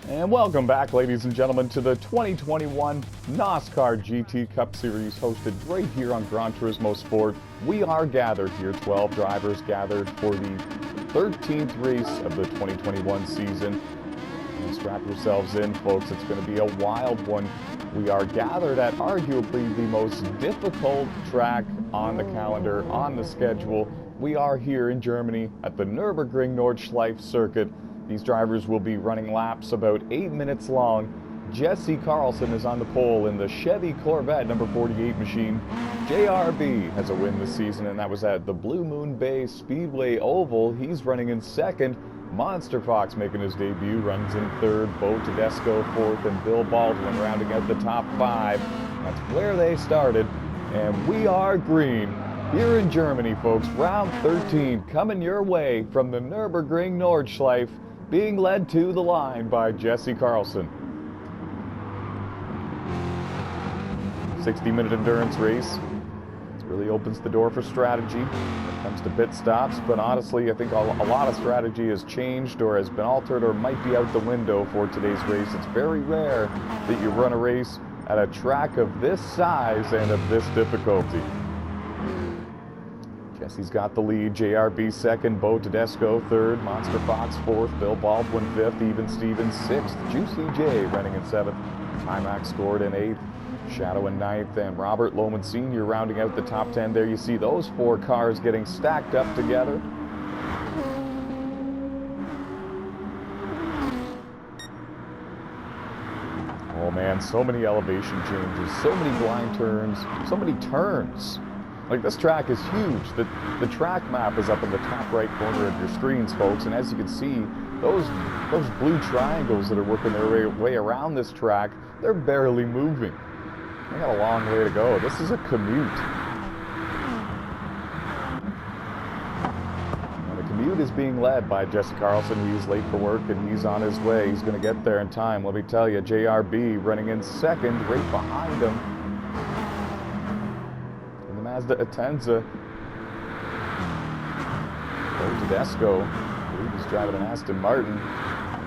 And welcome back, ladies and gentlemen, to the 2021 NOSSCAR GT Cup Series, hosted right here on Gran Turismo Sport. We are gathered here, 12 drivers gathered for the 13th race of the 2021 season. And strap yourselves in, folks, it's going to be a wild one. We are gathered at arguably the most difficult track on the calendar, on the schedule. We are here in Germany at the Nurburgring Nordschleife circuit. These drivers will be running laps about 8 minutes long. Jesse Carlson is on the pole in the Chevy Corvette number 48 machine. JRB has a win this season, and that was at the Blue Moon Bay Speedway Oval. He's running in second. Monster Fox making his debut, runs in third. Bo Tedesco fourth, and Bill Baldwin rounding out the top five. That's where they started, and we are green. Here in Germany, folks, round 13 coming your way from the Nurburgring Nordschleife, being led to the line by Jesse Carlson. 60-minute endurance race. It really opens the door for strategy when it comes to pit stops, but honestly, I think a lot of strategy has changed or has been altered or might be out the window for today's race. It's very rare that you run a race at a track of this size and of this difficulty. Jesse's got the lead. JRB second, Bo Tedesco third, Monster Fox fourth, Bill Baldwin fifth, Even Stevens sixth, Juicy J running in seventh, Timac scored in eighth, Shadow in ninth, and Robert Lohman Sr. rounding out the top 10. There you see those four cars getting stacked up together. Oh man, so many elevation changes, so many blind turns, so many turns. Like, this track is huge. The track map is up in the top right corner of your screens, folks, and as you can see, those blue triangles that are working their way around this track, they're barely moving. They got a long way to go. This is a commute. And the commute is being led by Jesse Carlson. He's late for work, and he's on his way. He's going to get there in time. Let me tell you, JRB running in second, right behind him. Mazda Atenza. Bo Tedesco, I believe he's driving an Aston Martin.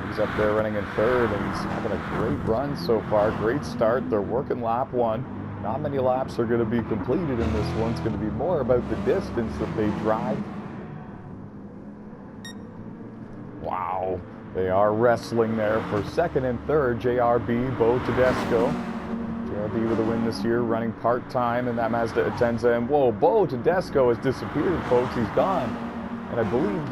He's up there running in third, and he's having a great run so far. Great start. They're working lap one. Not many laps are going to be completed in this one. It's going to be more about the distance that they drive. Wow. They are wrestling there for second and third. JRB, Bo Tedesco. JRB with a win this year, running part-time in that Mazda Atenza. And whoa, Bo Tedesco has disappeared, folks. He's gone. And I believe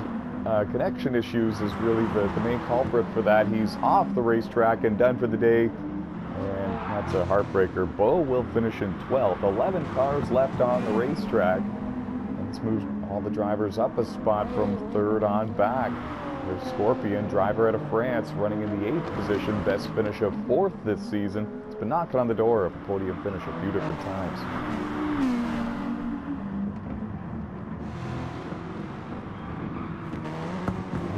connection issues is really the main culprit for that. He's off the racetrack and done for the day. And that's a heartbreaker. Bo will finish in 12th. 11 cars left on the racetrack. And it's moved all the drivers up a spot from third on back. There's Scorpion, driver out of France, running in the 8th position. Best finish of 4th this season. It's been knocking on the door of a podium finish a few different times.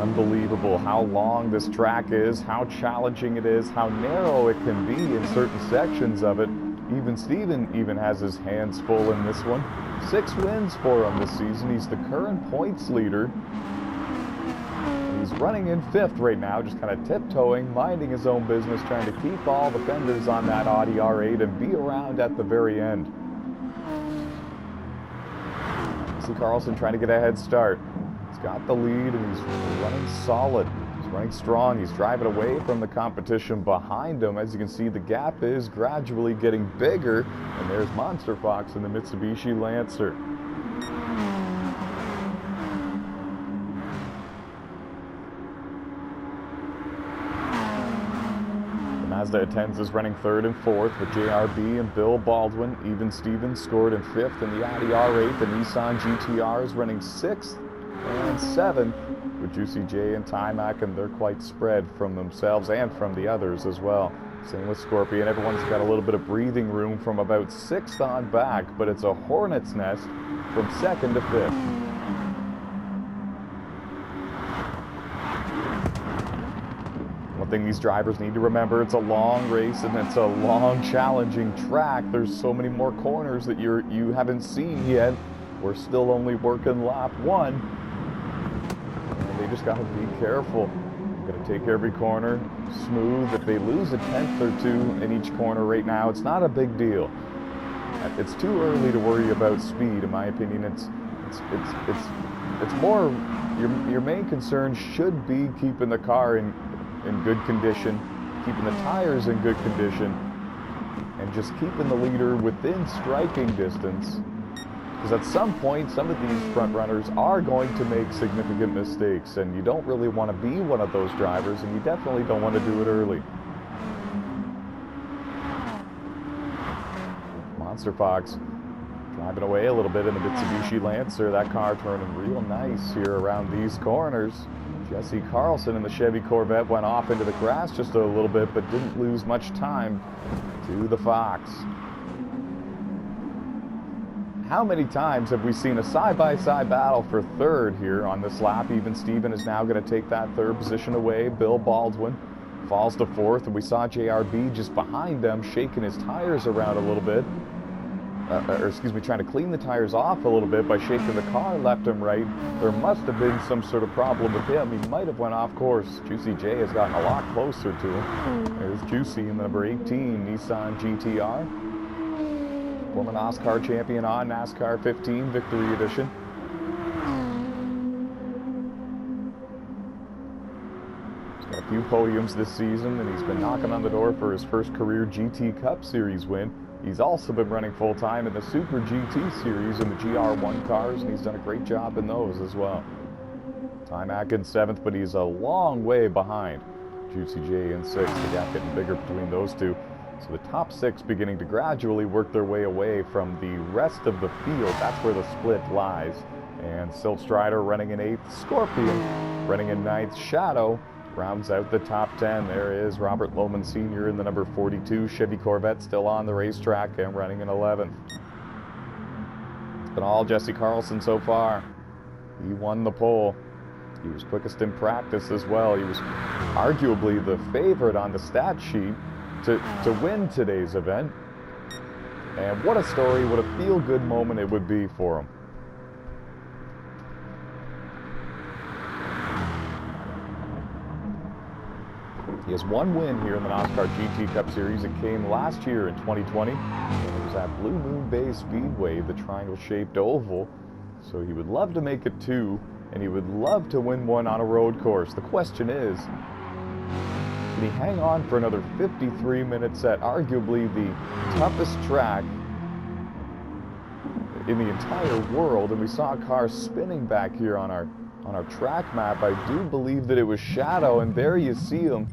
Unbelievable how long this track is, how challenging it is, how narrow it can be in certain sections of it. Even Steven even has his hands full in this one. 6 wins for him this season. He's the current points leader. He's running in 5th right now, just kind of tiptoeing, minding his own business, trying to keep all the fenders on that Audi R8 and be around at the very end. See Carlson trying to get a head start. He's got the lead, and he's running solid. He's running strong. He's driving away from the competition behind him. As you can see, the gap is gradually getting bigger, and there's Monster Fox in the Mitsubishi Lancer. Mazda Atenza is running 3rd and 4th with JRB and Bill Baldwin. Even Stevens scored in 5th in the Audi R8. The Nissan GTR is running 6th and 7th with Juicy J and Timac, and they're quite spread from themselves and from the others as well. Same with Scorpion. Everyone's got a little bit of breathing room from about 6th on back, but it's a hornet's nest from 2nd to 5th. One thing these drivers need to remember, it's a long race and it's a long, challenging track. There's so many more corners that you haven't seen yet. We're still only working lap 1. And they just got to be careful. Going to take every corner smooth. If they lose a tenth or two in each corner right now, it's not a big deal. It's too early to worry about speed, in my opinion. It's more your main concern should be keeping the car in good condition, keeping the tires in good condition, and just keeping the leader within striking distance. Because at some point, some of these front runners are going to make significant mistakes, and you don't really want to be one of those drivers, and you definitely don't want to do it early. Monster Fox driving away a little bit in the Mitsubishi Lancer. That car turning real nice here around these corners. Jesse Carlson in the Chevy Corvette went off into the grass just a little bit, but didn't lose much time to the Fox. How many times have we seen a side-by-side battle for third here on this lap? Even Steven is now going to take that third position away. Bill Baldwin falls to fourth, and we saw JRB just behind them shaking his tires around a little bit. Trying to clean the tires off a little bit by shaking the car left and right. There must have been some sort of problem with him. He might have went off course. Juicy J has gotten a lot closer to him. There's Juicy in the number 18 Nissan GTR. Former NOSSCAR champion on NASCAR 15 Victory Edition. He's got a few podiums this season, and he's been knocking on the door for his first career GT Cup Series win. He's also been running full-time in the Super GT Series in the GR1 cars, and he's done a great job in those as well. Timac in 7th, but he's a long way behind Juicy J in 6th. The gap getting bigger between those two. So the top 6 beginning to gradually work their way away from the rest of the field. That's where the split lies. And Silt Strider running in 8th. Scorpion running in 9th. Shadow rounds out the top 10. There is Robert Lohman Sr. in the number 42 Chevy Corvette, still on the racetrack and running in 11th. It's been all Jesse Carlson so far. He won the pole. He was quickest in practice as well. He was arguably the favorite on the stat sheet to win today's event. And what a story, what a feel-good moment it would be for him. He has one win here in the NOSSCAR GT Cup Series. It came last year in 2020. It was at Blue Moon Bay Speedway, the triangle-shaped oval. So he would love to make it 2, and he would love to win one on a road course. The question is, can he hang on for another 53 minutes at arguably the toughest track in the entire world? And we saw a car spinning back here on our track map. I do believe that it was Shadow, and there you see him.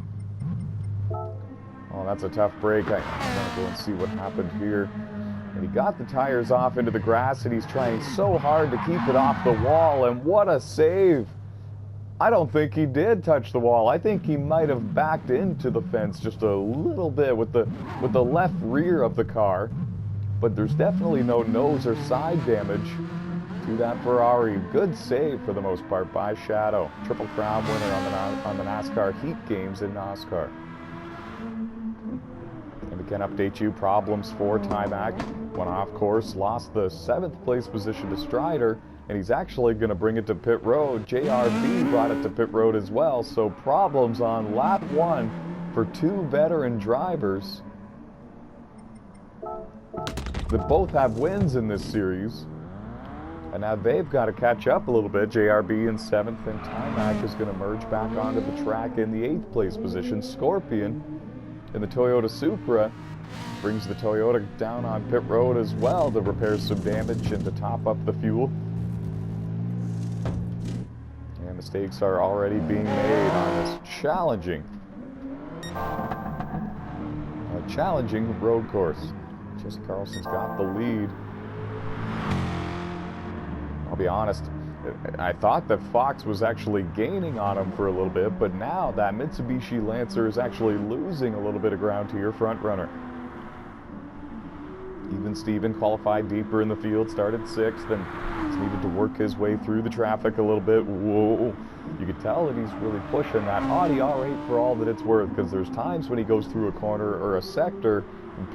Oh, that's a tough break. I'm gonna go and see what happened here. And he got the tires off into the grass, and he's trying so hard to keep it off the wall, and what a save! I don't think he did touch the wall. I think he might have backed into the fence just a little bit with the left rear of the car, but there's definitely no nose or side damage to that Ferrari. Good save for the most part by Shadow. Triple Crown winner on the NASCAR Heat Games in NOSSCAR. And we can update you, problems for Timac. Went off course, lost the 7th place position to Strider, and he's actually going to bring it to pit road. JRB brought it to pit road as well, so problems on lap 1 for 2 veteran drivers that both have wins in this series. And now they've got to catch up a little bit. JRB in 7th, and Timac is going to merge back onto the track in the 8th place position. Scorpion in the Toyota Supra brings the Toyota down on pit road as well to repair some damage and to top up the fuel. And mistakes are already being made on this challenging road course. Jesse Carlson's got the lead. I'll be honest, I thought that Fox was actually gaining on him for a little bit, but now that Mitsubishi Lancer is actually losing a little bit of ground to your front runner. Even Steven qualified deeper in the field, started 6th, and he's needed to work his way through the traffic a little bit. Whoa! You can tell that he's really pushing that Audi R8 for all that it's worth, because there's times when he goes through a corner or a sector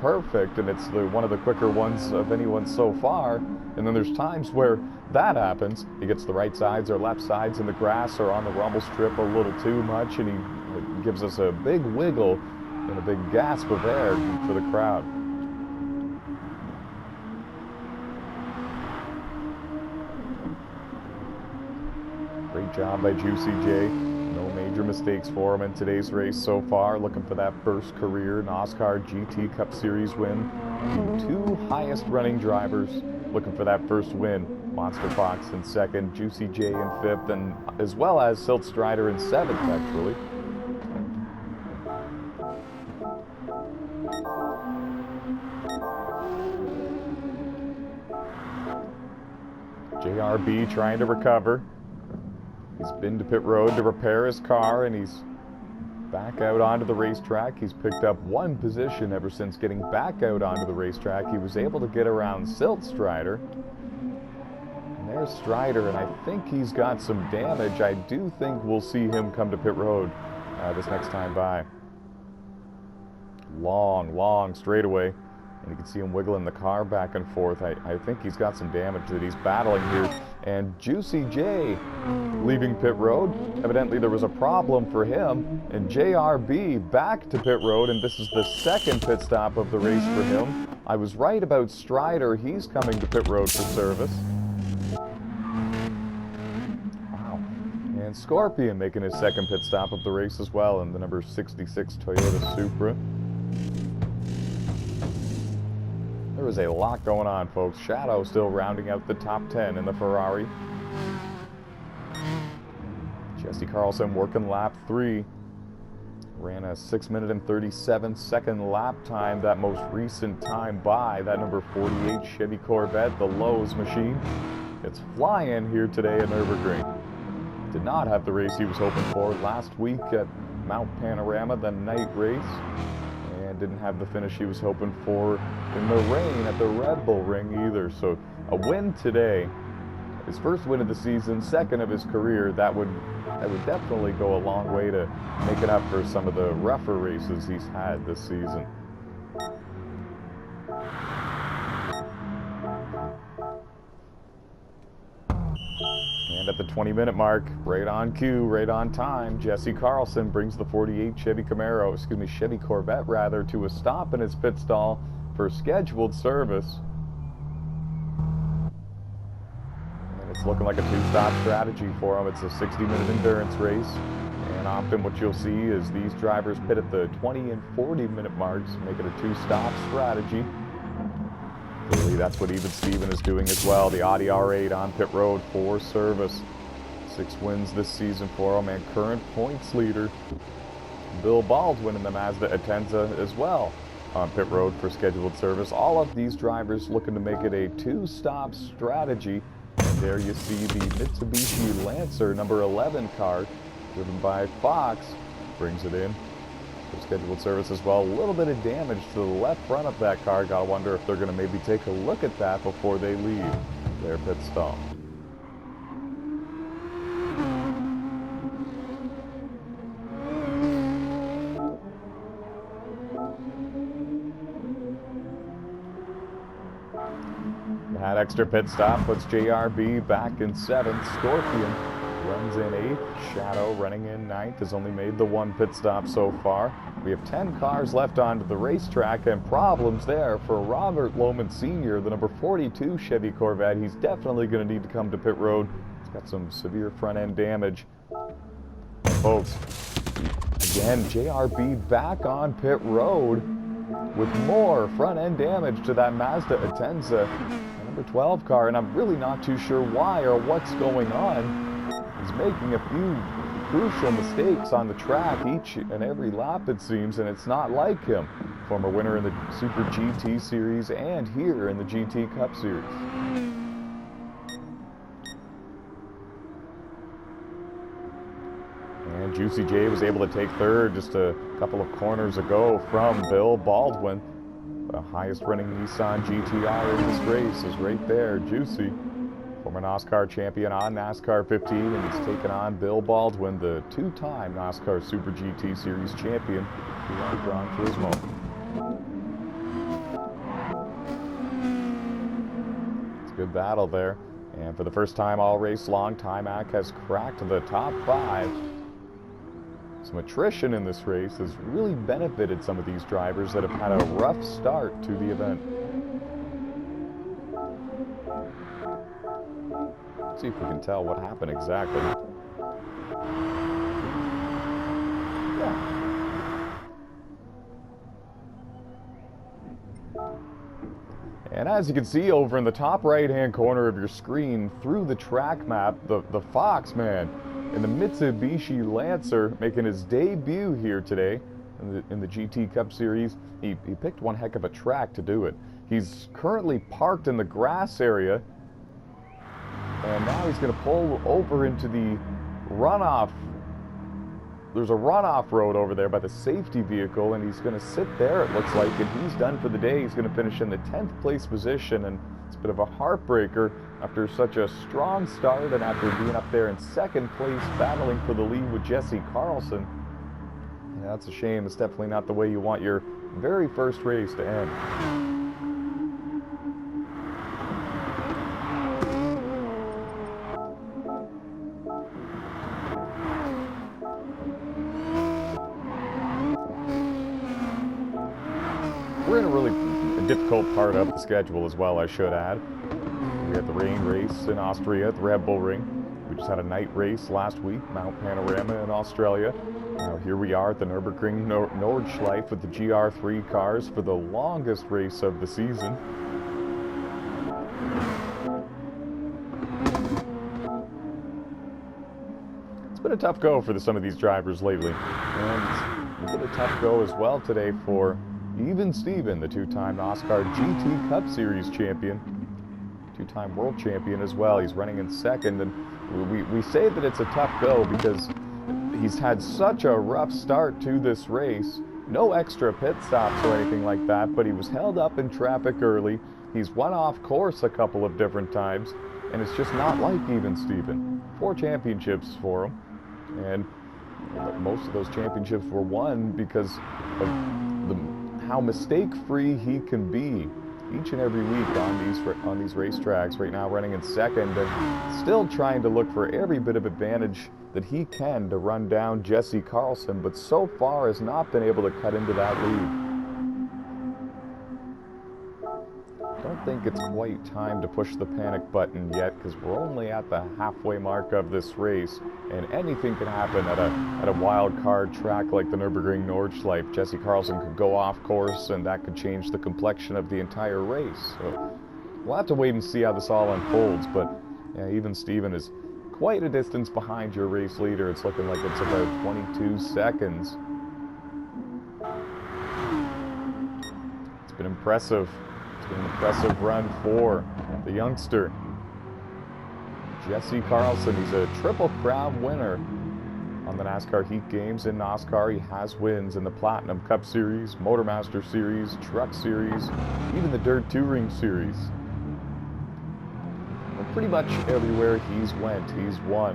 perfect, and it's one of the quicker ones of anyone so far, and then there's times where that happens, he gets the right sides or left sides in the grass or on the rumble strip a little too much, and he gives us a big wiggle and a big gasp of air for the crowd. Great job by Juicy J. No major mistakes for him in today's race so far. Looking for that first career NOSSCAR GT Cup Series win. The two highest running drivers looking for that first win. Monster Fox in second, Juicy J in fifth, and as well as Silt Strider in seventh, actually. JRB trying to recover. He's been to pit road to repair his car, and he's back out onto the racetrack. He's picked up one position ever since getting back out onto the racetrack. He was able to get around Silt Strider. And there's Strider, and I think he's got some damage. I do think we'll see him come to pit road this next time by. Long straightaway. And you can see him wiggling the car back and forth. I think he's got some damage that he's battling here. And Juicy J leaving pit road. Evidently there was a problem for him. And JRB back to pit road, and this is the second pit stop of the race for him. I was right about Strider. He's coming to pit road for service. Wow. And Scorpion making his second pit stop of the race as well in the number 66 Toyota Supra. There was a lot going on, folks. Shadow still rounding out the top 10 in the Ferrari. Jesse Carlson working lap 3. Ran a 6 minute and 37-second lap time, that most recent time by that number 48 Chevy Corvette, the Lowe's machine. It's flying here today at Nurburgring. Did not have the race he was hoping for last week at Mount Panorama, the night race. And didn't have the finish he was hoping for in the rain at the Red Bull Ring either. So a win today, his first win of the season, second of his career. That would definitely go a long way to make it up for some of the rougher races he's had this season. And at the 20-minute mark, right on cue, right on time, Jesse Carlson brings the 48 Chevy Corvette rather, to a stop in his pit stall for scheduled service. And it's looking like a two-stop strategy for him. It's a 60-minute endurance race. And often what you'll see is these drivers pit at the 20 and 40-minute marks, make it a two-stop strategy. Clearly, that's what even Steven is doing as well. The Audi R8 on pit road for service. 6 wins this season for him, and current points leader Bill Baldwin in the Mazda Atenza as well on pit road for scheduled service. All of these drivers looking to make it a two-stop strategy. And there you see the Mitsubishi Lancer number 11 car, driven by Fox, brings it in for scheduled service as well. A little bit of damage to the left front of that car. Gotta wonder if they're gonna maybe take a look at that before they leave their pit stall. That extra pit stop puts JRB back in 7th. Scorpion runs in 8th. Shadow running in 9th, has only made the 1 pit stop so far. We have 10 cars left onto the racetrack, and problems there for Robert Lohman Sr., the number 42 Chevy Corvette. He's definitely going to need to come to pit road. He's got some severe front end damage. Folks, again, JRB back on pit road with more front end damage to that Mazda Atenza, the number 12 car, and I'm really not too sure why or what's going on. He's making a few crucial mistakes on the track each and every lap, it seems, and it's not like him. Former winner in the Super GT Series and here in the GT Cup Series. And Juicy J was able to take 3rd just a couple of corners ago from Bill Baldwin. The highest running Nissan GTR in this race is right there, Juicy. Former NOSSCAR champion on NASCAR 15, and he's taken on Bill Baldwin, the 2-time NOSSCAR Super GT Series champion here on Gran Turismo. It's a good battle there. And for the first time all race long, Timac has cracked the top 5. Some attrition in this race has really benefited some of these drivers that have had a rough start to the event. Let's see if we can tell what happened exactly. Yeah. And as you can see over in the top right-hand corner of your screen, through the track map, the Fox man in the Mitsubishi Lancer making his debut here today in the GT Cup Series. He picked one heck of a track to do it. He's currently parked in the grass area, and now he's going to pull over into the runoff. There's a runoff road over there by the safety vehicle, and he's going to sit there, it looks like, and he's done for the day. He's going to finish in the 10th place position, and it's a bit of a heartbreaker after such a strong start and after being up there in 2nd place battling for the lead with Jesse Carlson. Yeah, that's a shame. It's definitely not the way you want your very first race to end. We're in a really difficult part of the schedule as well, I should add. We had the rain race in Austria at the Red Bull Ring. We just had a night race last week, Mount Panorama in Australia. Now here we are at the Nurburgring Nordschleife with the GR3 cars for the longest race of the season. It's been a tough go for some of these drivers lately. And it's been a tough go as well today for even Steven, the 2-time NOSSCAR GT Cup Series champion, 2-time world champion as well. He's running in 2nd, and we say that it's a tough go because he's had such a rough start to this race. No extra pit stops or anything like that, but he was held up in traffic early. He's won off course a couple of different times, and it's just not like even Steven. 4 championships for him, and most of those championships were won because of how mistake-free he can be each and every week on these racetracks. Right now running in 2nd and still trying to look for every bit of advantage that he can to run down Jesse Carlson, but so far has not been able to cut into that lead. I don't think it's quite time to push the panic button yet, because we're only at the halfway mark of this race, and anything can happen at a wild card track like the Nurburgring Nordschleife. Jesse Carlson could go off course, and that could change the complexion of the entire race. So we'll have to wait and see how this all unfolds, but yeah, even Steven is quite a distance behind your race leader. It's looking like it's about 22 seconds. It's been impressive. An impressive run for the youngster, Jesse Carlson. He's a Triple Crown winner on the NASCAR Heat Games in NOSSCAR. He has wins in the Platinum Cup Series, Motormaster Series, Truck Series, even the Dirt Touring Series. And pretty much everywhere he's went, he's won.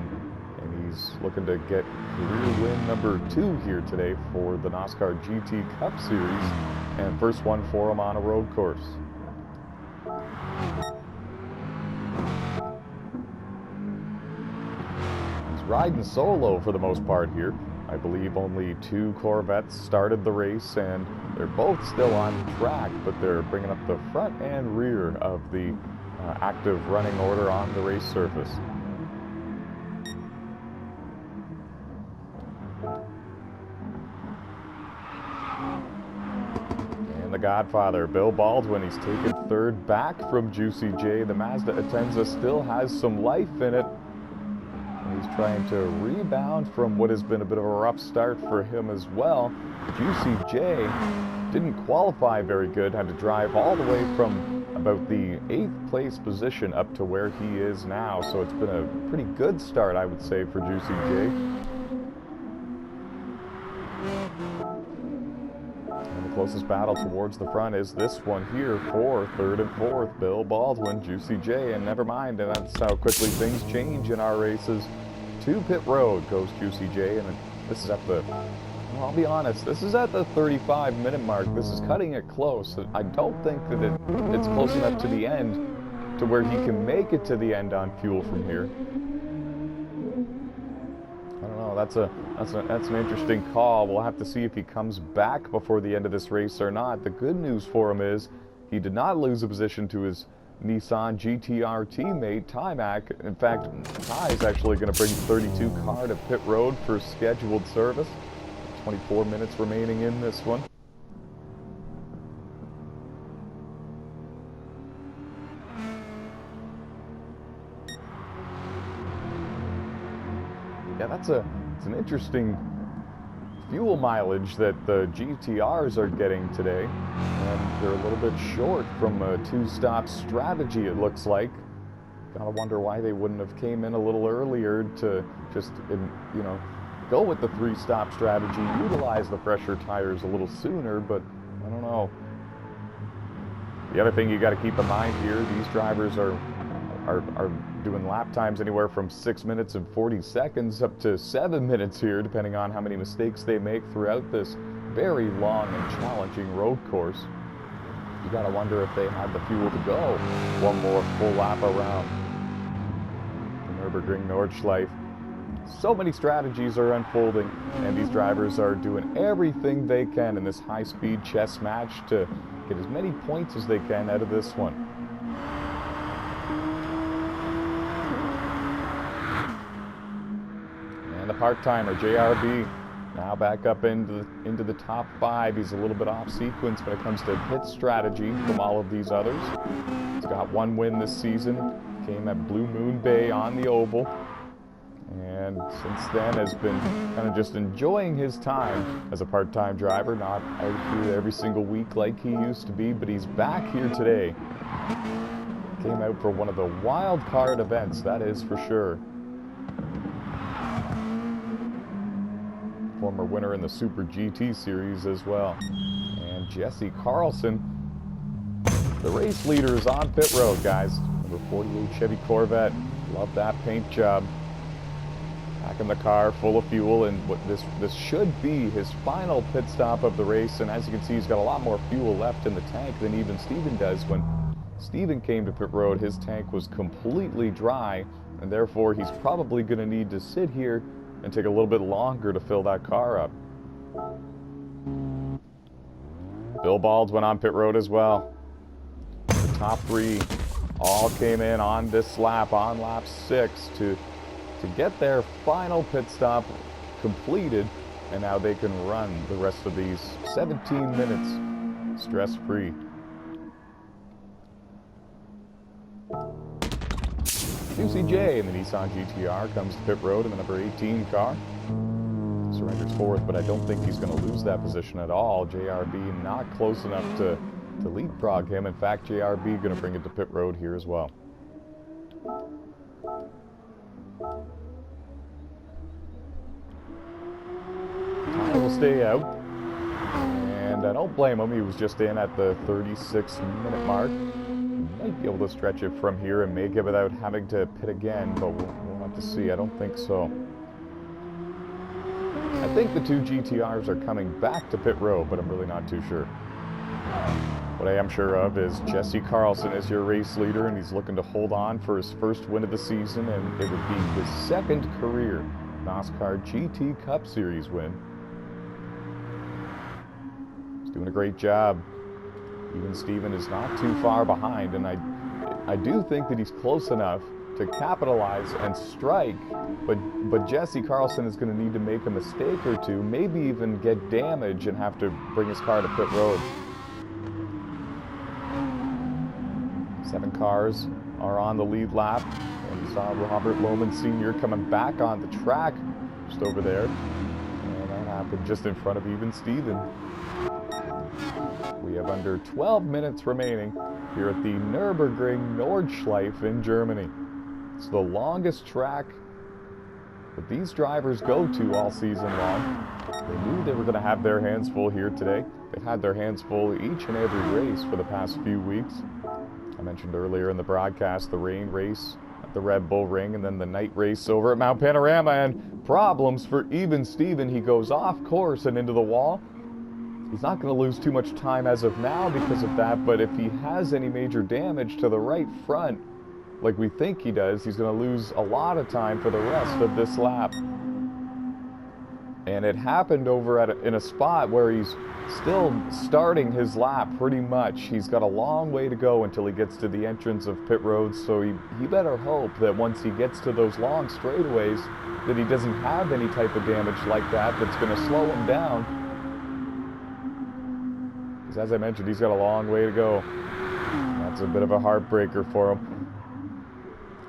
And he's looking to get career win number 2 here today for the NOSSCAR GT Cup Series, and first one for him on a road course. He's riding solo for the most part here. I believe only 2 Corvettes started the race, and they're both still on track, but they're bringing up the front and rear of the active running order on the race surface. The Godfather, Bill Baldwin, he's taken 3rd back from Juicy J. The Mazda Atenza still has some life in it. And he's trying to rebound from what has been a bit of a rough start for him as well. Juicy J didn't qualify very good, had to drive all the way from about the 8th place position up to where he is now. So it's been a pretty good start, I would say, for Juicy J. Closest battle towards the front is this one here for 3rd and 4th. Bill Baldwin, Juicy J, and never mind, and that's how quickly things change in our races. To pit road goes Juicy J, and this is at the, well, I'll be honest, this is at the 35-minute mark. This is cutting it close. I don't think that it's close enough to the end to where he can make it to the end on fuel from here. I don't know, that's an interesting call. We'll have to see if he comes back before the end of this race or not. The good news for him is he did not lose a position to his Nissan GTR teammate, Ty-Mac. In fact, Ty is actually going to bring 32 car to pit road for scheduled service. 24 minutes remaining in this one. Yeah, it's an interesting fuel mileage that the GTRs are getting today, and they're a little bit short from a two-stop strategy, it looks like. Gotta wonder why they wouldn't have came in a little earlier to just, you know, go with the three-stop strategy, utilize the pressure tires a little sooner, but I don't know. The other thing you got to keep in mind here, these drivers are doing lap times anywhere from 6 minutes and 40 seconds up to 7 minutes here, depending on how many mistakes they make throughout this very long and challenging road course. You gotta wonder if they had the fuel to go one more full lap around the Nurburgring Nordschleife. So many strategies are unfolding, and these drivers are doing everything they can in this high-speed chess match to get as many points as they can out of this one. And the part-timer, JRB, now back up into the top 5. He's a little bit off sequence when it comes to pit strategy from all of these others. He's got one win this season, came at Blue Moon Bay on the oval, and since then has been kind of just enjoying his time as a part-time driver, not out here every single week like he used to be, but he's back here today. Came out for one of the wild card events, that is for sure. Former winner in the Super GT Series as well. And Jesse Carlson, the race leader, is on pit road, guys. Number 48 Chevy Corvette. Love that paint job. Back in the car, full of fuel, and what this should be his final pit stop of the race. And as you can see, he's got a lot more fuel left in the tank than even Steven does. When Steven came to pit road, his tank was completely dry, and therefore he's probably going to need to sit here and take a little bit longer to fill that car up. Bill Balds went on pit road as well. The top 3 all came in on this lap, on lap 6, to get their final pit stop completed, and now they can run the rest of these 17 minutes stress-free. QCJ in the Nissan GTR comes to pit road in the number 18 car. Surrenders 4th, but I don't think he's going to lose that position at all. JRB not close enough to leapfrog him. In fact, JRB going to bring it to pit road here as well. Ty will stay out, and I don't blame him. He was just in at the 36-minute mark. Might be able to stretch it from here and make it without having to pit again, but we'll have to see. I don't think so. I think the 2 GTRs are coming back to pit road, but I'm really not too sure. What I am sure of is Jesse Carlson is your race leader, and he's looking to hold on for his first win of the season, and it would be his second career NOSSCAR GT Cup Series win. He's doing a great job. Even Steven is not too far behind, and I do think that he's close enough to capitalize and strike, but Jesse Carlson is going to need to make a mistake or two, maybe even get damage and have to bring his car to pit road. 7 cars are on the lead lap, and we saw Robert Lohman Sr. coming back on the track just over there, and that happened just in front of even Steven. We have under 12 minutes remaining here at the Nurburgring Nordschleife in Germany. It's the longest track that these drivers go to all season long. They knew they were going to have their hands full here today. They've had their hands full each and every race for the past few weeks. I mentioned earlier in the broadcast the rain race at the Red Bull Ring, and then the night race over at Mount Panorama, and problems for even Steven. He goes off course and into the wall. He's not going to lose too much time as of now because of that, but if he has any major damage to the right front, like we think he does, he's going to lose a lot of time for the rest of this lap. And it happened over in a spot where he's still starting his lap pretty much. He's got a long way to go until he gets to the entrance of pit road, so he better hope that once he gets to those long straightaways that he doesn't have any type of damage like that that's going to slow him down. Because as I mentioned, he's got a long way to go. That's a bit of a heartbreaker for him.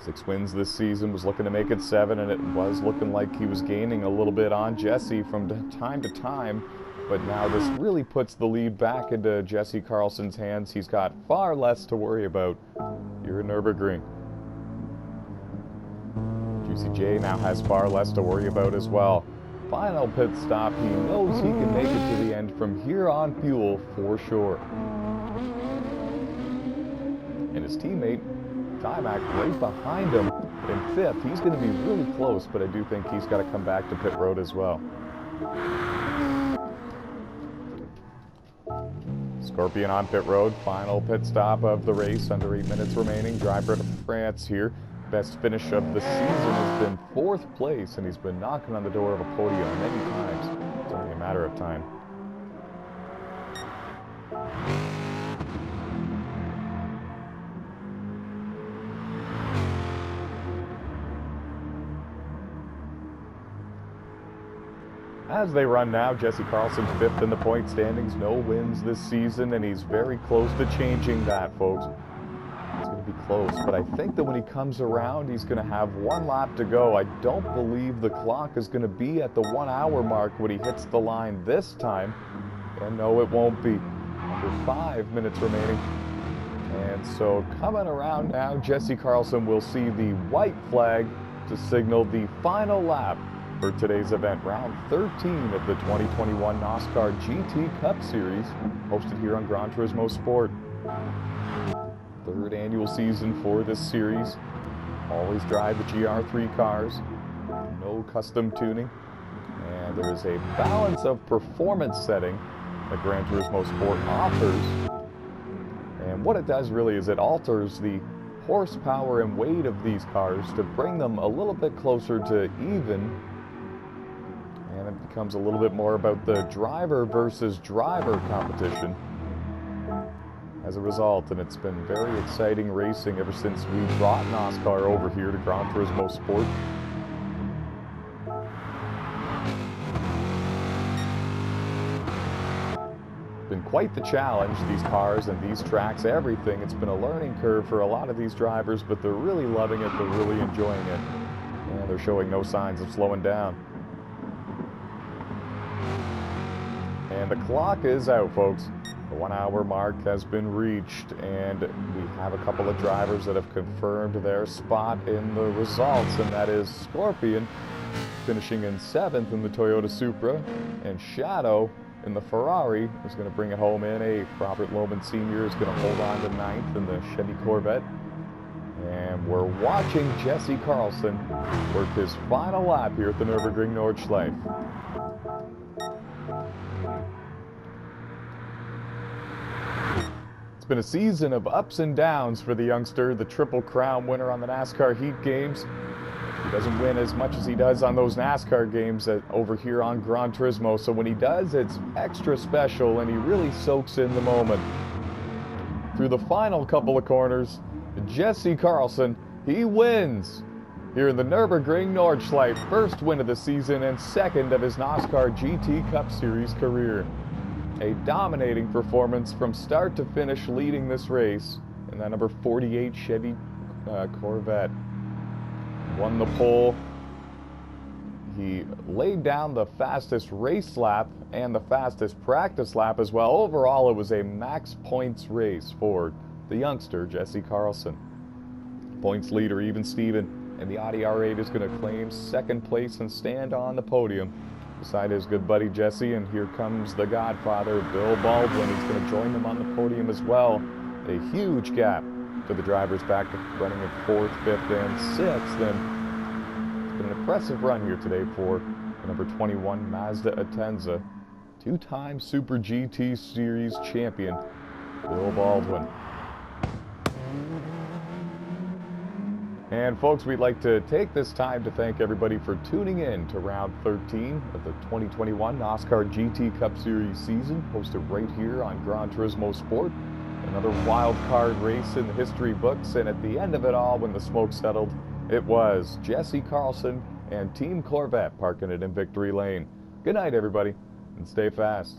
6 wins this season, was looking to make it 7, and it was looking like he was gaining a little bit on Jesse from time to time. But now this really puts the lead back into Jesse Carlson's hands. He's got far less to worry about here in Nürburgring. Juicy J now has far less to worry about as well. Final pit stop. He knows he can make it to the end from here on fuel for sure. And his teammate Timac right behind him in 5th. He's going to be really close, but I do think he's got to come back to pit road as well. Scorpion on pit road. Final pit stop of the race. Under 8 minutes remaining. Driver of France here. Best finish of the season has been 4th place, and he's been knocking on the door of a podium many times. It's only a matter of time. As they run now, Jesse Carlson 5th in the point standings, no wins this season, and he's very close to changing that, folks. It's going to be close, but I think that when he comes around, he's going to have 1 lap to go. I don't believe the clock is going to be at the 1 hour mark when he hits the line this time, and no, it won't be. Under 5 minutes remaining. And so coming around now, Jesse Carlson will see the white flag to signal the final lap for today's event, round 13 of the 2021 NOSSCAR GT Cup Series, hosted here on Gran Turismo Sport. 3rd annual season for this series. Always drive the GR3 cars, no custom tuning, and there is a balance of performance setting that Gran Turismo Sport offers. And what it does really is it alters the horsepower and weight of these cars to bring them a little bit closer to even. And it becomes a little bit more about the driver versus driver competition as a result. And it's been very exciting racing ever since we brought NOSSCAR over here to Gran Turismo Sport. Been quite the challenge, these cars and these tracks, everything. It's been a learning curve for a lot of these drivers, but they're really loving it, they're really enjoying it, and they're showing no signs of slowing down. And the clock is out, folks. The 1 hour mark has been reached, and we have a couple of drivers that have confirmed their spot in the results, and that is Scorpion finishing in 7th in the Toyota Supra, and Shadow in the Ferrari is going to bring it home in 8th. Robert Lohman Sr. is going to hold on to 9th in the Chevy Corvette. And we're watching Jesse Carlson work his final lap here at the Nurburgring Nordschleife. It's been a season of ups and downs for the youngster, the Triple Crown winner on the NASCAR Heat Games. He doesn't win as much as he does on those NASCAR games over here on Gran Turismo, so when he does, it's extra special, and he really soaks in the moment. Through the final couple of corners, Jesse Carlson, he wins here in the Nurburgring Nordschleife, first win of the season and 2nd of his NOSSCAR GT Cup Series career. A dominating performance from start to finish, leading this race in that number 48 Chevy Corvette. Won the pole. He laid down the fastest race lap and the fastest practice lap as well. Overall, it was a max points race for the youngster, Jesse Carlson. Points leader, even Steven, and the Audi R8 is going to claim 2nd place and stand on the podium beside his good buddy Jesse. And here comes the Godfather, Bill Baldwin. He's going to join them on the podium as well. A huge gap to the drivers back running in 4th, 5th, and 6th. And it's been an impressive run here today for the number 21 Mazda Atenza. 2-time Super GT Series champion, Bill Baldwin. And folks, we'd like to take this time to thank everybody for tuning in to round 13 of the 2021 NOSSCAR GT Cup Series season, hosted right here on Gran Turismo Sport. Another wild card race in the history books, and at the end of it all, when the smoke settled, it was Jesse Carlson and Team Corvette parking it in victory lane. Good night, everybody, and stay fast.